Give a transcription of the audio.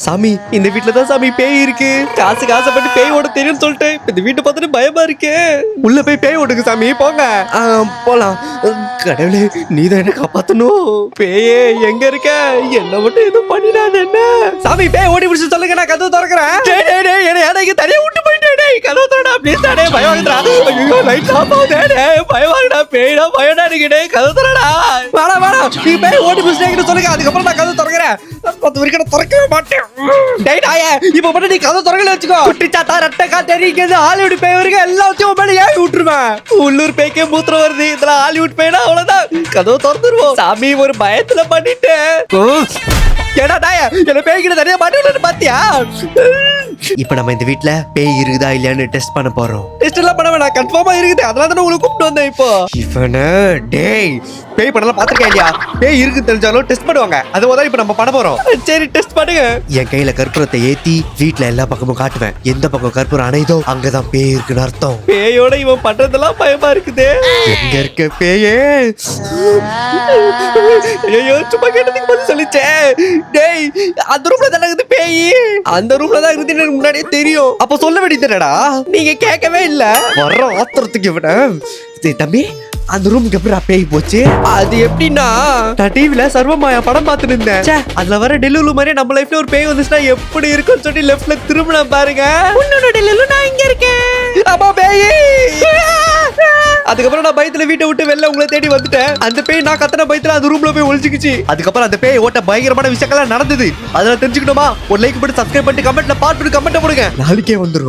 சாமி இந்த வீட்டுல தான் சாமி பேய் இருக்கு. காசுக்கு ஆசைப்பட்டு பேய் ஓட தெரியும்னு சொல்லிட்டு இந்த வீட்டை பார்த்துட்டு பயமா இருக்கு. உள்ள போய் பேய் ஓடுங்க சாமி, போங்க. போலாம். கடவுளே நீதான் என்ன காப்பாத்தணும். பேயே எங்க இருக்க? என்ன மட்டும் எதுவும் பண்ணிடாத என்ன. சாமி பேய் ஓடி முடிச்சு சொல்லுங்க, நான் கதவு திறக்கிறேன். என்ன தனியா விட்டு போயிட்டே. கதவு திறடா ப்ளீஸ். டேய் பயமாகுதுடா. ஐயோ லைட் ஆஃப் ஆகுதே. டேய் பயமாகுடா. பேய்டா பயடா நிக்கடே. கதவு திறடா. வாடா வாடா. நீ பேய் ஓடி முடிச்சுட்டு சொல்லுங்க, அதுக்கப்புறம் நான் கதவு திறக்கிறேன். 10 வரைக்கும் திறக்கவே மாட்டேன். டேய் நாயே, இப்போ மட்டும் நீ கதவு திறக்கல வச்சுக்கோ. குட்டி சாத்தா ரெட்டை காத்தேரிக்கிறது ஹாலிவுட் பேய் வரைக்கும் எல்லாத்தையும் உன் மேல ஏறி விட்டுருவேன். உள்ளூர் பேய்க்கே மூத்திரம் வருது, இதுல ஹாலிவுட் பேய்னா அவ்வளவுதான். கதவு திறந்துருவோம். சாமி ஒரு பயத்துல பண்ணிட்டேன். ஏடா நாய, என்ன பேய்கிட்ட தனியா மாட்டி பாத்தியா? இப்ப நம்ம இந்த வீட்ல பேய் இருக்குதா இல்லையான்னு டெஸ்ட் பண்ண போறோம். டெஸ்ட் எல்லாம் பண்ண வேணாம், கன்ஃபார்மா இருக்குது. அதனால தான் உங்களுக்கு கூப்பிட்டு வந்தேன். இப்போ இவன டேய் பேய் படலாம் பாத்துருக்கேன் இல்லையா? பேய் இருக்குன்னு தெரிஞ்சாலும் டெஸ்ட் பண்ணுவாங்க. அதுதான் இப்ப நம்ம பண்ண போறோம். சரி டெஸ்ட் பண்ணுங்க. என் கையில கற்பூரத்தை ஏத்தி வீட்ல எல்லா பக்கமும் காட்டுவேன். எந்த பக்கம் கற்பூரம் அணைதோ அங்கதான் பேய் இருக்குன்னு அர்த்தம். பேயோட இவன் பண்றதெல்லாம் பயமா இருக்குது. எங்க இருக்க பேயே? ஐயோ சும்மா கேட்டதுக்கு பதில் சொல்லிச்சேன். டேய் அந்த ரூம்ல தானே இருக்குது பேய். அந்த ரூம்ல தான் இருக்குது எனக்கு முன்னாடியே தெரியும். அப்ப சொல்ல வேண்டியதுடா, நீங்க கேட்கவே இல்ல. வர்ற ஆத்திரத்துக்கு விட தம்பி அந்த ரூமுக்கு எப்படி பேய் போச்சு? அது எப்படின்னா, நான் டிவில சர்வமாயா படம் பார்த்துட்டு இருந்தேன். அதுல வர டெல்லுலு மாதிரி நம்ம லைஃப்ல ஒரு பேய் வந்துச்சுன்னா எப்படி இருக்குன்னு சொல்லி லெஃப்ட்ல திரும்பினா பாருங்க. உன்னோட டெல்லுலு நான் இங்க இருக்கேன். ஆமா பேய். அதுக்கப்புறம் நான் பயத்துல வீட்டை விட்டு வெளில உங்களை தேடி வந்துட்டேன். அந்த பேய் நான் கத்தன பயத்துல அந்த ரூம்ல போய் ஒளிஞ்சுக்கிச்சு. அதுக்கப்புறம் அந்த பேய் ஓட்ட பயங்கரமான விஷயங்கள்லாம் நடந்தது. அதெல்லாம் தெரிஞ்சுக்கணுமா? ஒரு லைக் போட்டு சப்ஸ்கிரைப் பண்ணிட்டு கமெண்ட்ல பார்த்து கமெண்ட் போடுங்க. நாளைக்கே வந்துரும்.